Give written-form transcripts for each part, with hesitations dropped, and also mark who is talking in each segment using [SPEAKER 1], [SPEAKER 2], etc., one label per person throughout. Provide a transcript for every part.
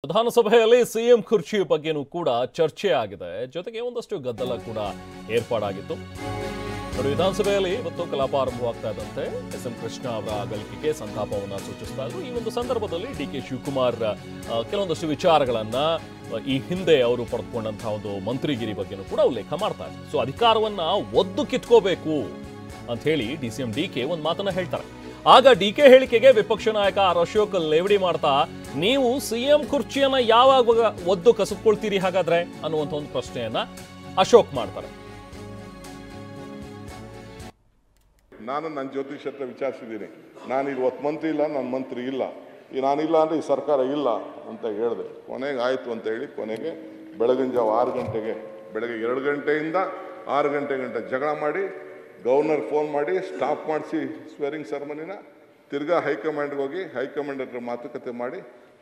[SPEAKER 1] ವಿಧಾನಸಭೆಯಲ್ಲಿ ಸಿಎಂ ಕುರ್ಚಿ ಬಗ್ಗೆನೂ ಕೂಡ ಚರ್ಚೆ ಆಗಿದೆ. ಜೊತೆಗೆ ಒಂದಷ್ಟು ಗದ್ದಲ ಕೂಡ ಏರ್ಪಾಡಾಗಿತ್ತು. ವಿಧಾನಸಭೆಯಲ್ಲಿ ಇವತ್ತು ಕಲಾಪ ಆರಂಭವಾಗ್ತಾ ಇದ್ದಂತೆ ಎಸ್.ಎಂ. ಕೃಷ್ಣ ಅವರ ಅಗಲಿಕೆಗೆ ಸಂತಾಪವನ್ನು ಸೂಚಿಸ್ತಾ ಇದ್ರು. ಈ ಒಂದು ಸಂದರ್ಭದಲ್ಲಿ ಡಿ.ಕೆ. ಶಿವಕುಮಾರ್ ಕೆಲವೊಂದಷ್ಟು ವಿಚಾರಗಳನ್ನ ಈ ಹಿಂದೆ ಅವರು ಪಡೆದುಕೊಂಡಂತಹ ಒಂದು ಮಂತ್ರಿಗಿರಿ ಬಗ್ಗೆನೂ ಕೂಡ ಉಲ್ಲೇಖ ಮಾಡ್ತಾ ಇದ್ರು. ಸೊ ಅಧಿಕಾರವನ್ನ ಒದ್ದು ಕಿತ್ಕೋಬೇಕು ಅಂತ ಹೇಳಿ ಡಿ.ಸಿ.ಎಂ. ಡಿ.ಕೆ. ಒಂದು ಮಾತನ್ನ ಹೇಳ್ತಾರೆ. ಆಗ ಡಿ.ಕೆ. ಹೇಳಿಕೆಗೆ ವಿಪಕ್ಷ ನಾಯಕ ಆರ್ ಅಶೋಕ್ ಲೇವಡಿ ಮಾಡ್ತಾ, ನೀವು ಸಿಎಂ ಕುರ್ಚಿಯನ್ನ ಯಾವಾಗ ಒದ್ದು ಕಸಿದ್ಕೊಳ್ತೀರಿ ಹಾಗಾದ್ರೆ ಅನ್ನುವಂಥ ಒಂದು ಪ್ರಶ್ನೆಯನ್ನ ಅಶೋಕ್ ಮಾಡ್ತಾರೆ.
[SPEAKER 2] ನಾನು ನನ್ನ ಜ್ಯೋತಿಷ್ ಹತ್ರ ವಿಚಾರಿಸಿದ್ದೀನಿ. ನಾನು ಇವತ್ತು ಮಂತ್ರಿ ಇಲ್ಲ, ನನ್ನ ಮಂತ್ರಿ ಇಲ್ಲ, ನಾನಿಲ್ಲ ಅಂದರೆ ಈ ಸರ್ಕಾರ ಇಲ್ಲ ಅಂತ ಹೇಳಿದೆ. ಕೊನೆಗೆ ಆಯಿತು ಅಂತ ಹೇಳಿ ಕೊನೆಗೆ ಬೆಳಗಿನ ಜಾವ 6 ಗಂಟೆಗೆ, ಬೆಳಗ್ಗೆ 2 ಗಂಟೆಯಿಂದ 6 ಗಂಟೆ ಜಗಳ ಮಾಡಿ ಗವರ್ನರ್ ಫೋನ್ ಮಾಡಿ ಸ್ಟಾಪ್ ಮಾಡಿಸಿ ಸ್ವೇರಿಂಗ್ ಸೆರೆಮನಿನ ತಿರ್ಗಾ ಹೈಕಮಾಂಡ್ಗೆ ಹೋಗಿ ಹೈಕಮಾಂಡ್ ಹತ್ರ ಮಾತುಕತೆ ಮಾಡಿ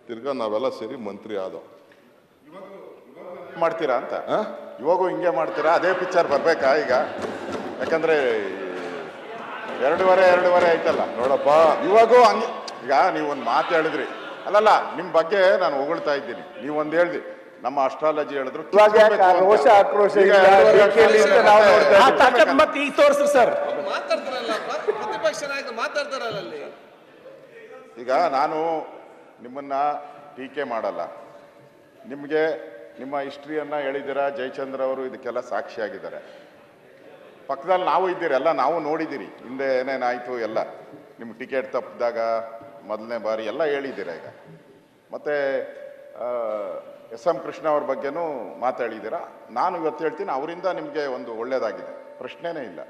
[SPEAKER 2] ತಿರ್ಗಾ ನಾವೆಲ್ಲ ಸೇರಿ ಮಂತ್ರಿ ಆದೋ.
[SPEAKER 3] ಮಾಡ್ತೀರಾ ಅಂತ ಇವಾಗೂ ಹಿಂಗೆ ಮಾಡ್ತೀರಾ? ಅದೇ ಪಿಕ್ಚರ್ ಬರ್ಬೇಕಾ ಈಗ? ಯಾಕಂದ್ರೆ 2.5 ಆಯ್ತಲ್ಲ ನೋಡಪ್ಪ. ಇವಾಗೂ ಹಂಗೆ ಈಗ ನೀವೊಂದು ಮಾತು ಹೇಳಿದ್ರಿ ಅಲ್ಲಲ್ಲ, ನಿಮ್ಮ ಬಗ್ಗೆ ನಾನು ಹೊಗಳ್ತಾ ಇದ್ದೀನಿ. ನೀವೊಂದು ಹೇಳ್ದಿ, ನಮ್ಮ ಅಸ್ಟ್ರಾಲಜಿ ಹೇಳಿದ್ರು
[SPEAKER 4] ರೋಷ ಆಕ್ರೋಶ ತೋರಿಸ್ರಿ ಸರ್.
[SPEAKER 5] ಪ್ರತಿಪಕ್ಷ ನಾಯಕರು ಮಾತಾಡ್ತಾರಲ್ಲ ಅಲ್ಲಿ.
[SPEAKER 3] ಈಗ ನಾನು ನಿಮ್ಮನ್ನ ಟೀಕೆ ಮಾಡಲ್ಲ. ನಿಮಗೆ ನಿಮ್ಮ ಹಿಸ್ಟ್ರಿಯನ್ನ ಹೇಳಿದ್ದೀರಾ. ಜಯಚಂದ್ರ ಅವರು ಇದಕ್ಕೆಲ್ಲ ಸಾಕ್ಷಿಯಾಗಿದ್ದಾರೆ. ಪಕ್ಕದಲ್ಲಿ ನಾವು ಇದ್ದೀರಿ, ಎಲ್ಲ ನಾವು ನೋಡಿದ್ದೀರಿ ಹಿಂದೆ ಏನೇನಾಯಿತು ಎಲ್ಲ. ನಿಮ್ಮ ಟಿಕೆಟ್ ತಪ್ಪಿದಾಗ ಮೊದಲನೇ ಬಾರಿ ಎಲ್ಲ ಹೇಳಿದ್ದೀರಾ. ಈಗ ಮತ್ತು ಎಸ್.ಎಂ. ಕೃಷ್ಣ ಅವ್ರ ಬಗ್ಗೆನೂ ಮಾತಾಡಿದ್ದೀರಾ. ನಾನು ಇವತ್ತು ಹೇಳ್ತೀನಿ, ಅವರಿಂದ ನಿಮಗೆ ಒಂದು ಒಳ್ಳೆಯದಾಗಿದೆ, ಪ್ರಶ್ನೆನೇ ಇಲ್ಲ.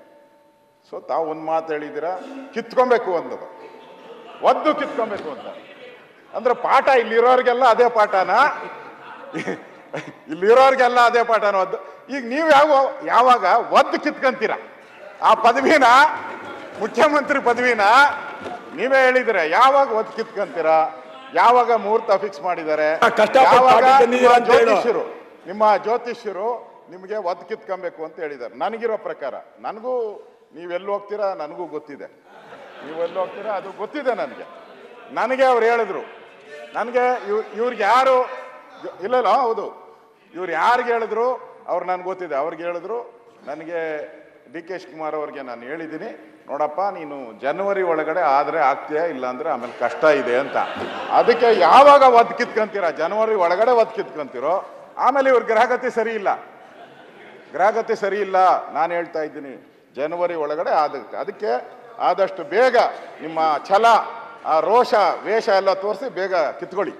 [SPEAKER 3] ಸೊ ತಾವು ಒಂದು ಮಾತು ಹೇಳಿದ್ದೀರಾ, ಕಿತ್ಕೊಬೇಕು ಅನ್ನೋದು, ಒದ್ದು ಕಿತ್ಕೊಬೇಕು ಅಂತ. ಅಂದರೆ ಪಾಠ ಇಲ್ಲಿರೋರಿಗೆಲ್ಲ ಅದೇ ಪಾಠನ, ಇಲ್ಲಿರೋರಿಗೆಲ್ಲ ಅದೇ ಪಾಠನ ಒದ್ದು. ಈಗ ನೀವು ಯಾವಾಗ ಒದ್ದು ಕಿತ್ಕೊಂತೀರ ಆ ಪದವಿನ, ಮುಖ್ಯಮಂತ್ರಿ ಪದವಿನ ನೀವೇ ಹೇಳಿದ್ರೆ, ಯಾವಾಗ ಒದ್ದು ಕಿತ್ಕೊಂತೀರಾ? ಯಾವಾಗ ಮುಹೂರ್ತ ಫಿಕ್ಸ್ ಮಾಡಿದ್ದಾರೆ? ನಿಮ್ಮ ಜ್ಯೋತಿಷ್ಯರು ನಿಮಗೆ ಒದ್ದು ಕಿತ್ಕೊಬೇಕು ಅಂತ ಹೇಳಿದ್ದಾರೆ. ನನಗಿರೋ ಪ್ರಕಾರ, ನನಗೂ ನೀವೆಲ್ಲಿ ಹೋಗ್ತೀರಾ ನನಗೂ ಗೊತ್ತಿದೆ, ನೀವೆಲ್ಲಿ ಹೋಗ್ತೀರಾ ಅದು ಗೊತ್ತಿದೆ ನನಗೆ ಅವ್ರು ಹೇಳಿದ್ರು. ನನಗೆ ಇವ್ರಿಗೆ ಯಾರು ಇಲ್ಲ, ಹೌದು, ಇವ್ರು ಯಾರಿಗೆ ಹೇಳಿದ್ರು ಅವ್ರು ನನಗೆ ಗೊತ್ತಿದೆ. ಅವ್ರಿಗೆ ಹೇಳಿದ್ರು, ನನಗೆ ಡಿ.ಕೆ. ಶಿವಕುಮಾರ್ ಅವ್ರಿಗೆ ನಾನು ಹೇಳಿದ್ದೀನಿ, ನೋಡಪ್ಪ ನೀನು ಜನವರಿ ಒಳಗಡೆ ಆದರೆ ಆಗ್ತೀಯಾ, ಇಲ್ಲಾಂದ್ರೆ ಆಮೇಲೆ ಕಷ್ಟ ಇದೆ ಅಂತ. ಅದಕ್ಕೆ ಯಾವಾಗ ಒದ್ದು ಕಿತ್ಕೊಂತೀರಾ? ಜನವರಿ ಒಳಗಡೆ ಒದ್ದು ಕಿತ್ಕೊಂತೀರೋ. ಆಮೇಲೆ ಇವ್ರ ಗ್ರಹಗತಿ ಸರಿ ಇಲ್ಲ, ಗ್ರಹಗತಿ ಸರಿ ಇಲ್ಲ. ನಾನು ಹೇಳ್ತಾ ಇದ್ದೀನಿ ಜನವರಿ ಒಳಗಡೆ ಅದಕ್ಕೆ ಆದಷ್ಟು ಬೇಗ ನಿಮ್ಮ ಛಲ, ಆ ರೋಷ ವೇಷ ಎಲ್ಲ ತೋರಿಸಿ ಬೇಗ ಕಿತ್ಕೊಳ್ಳಿ.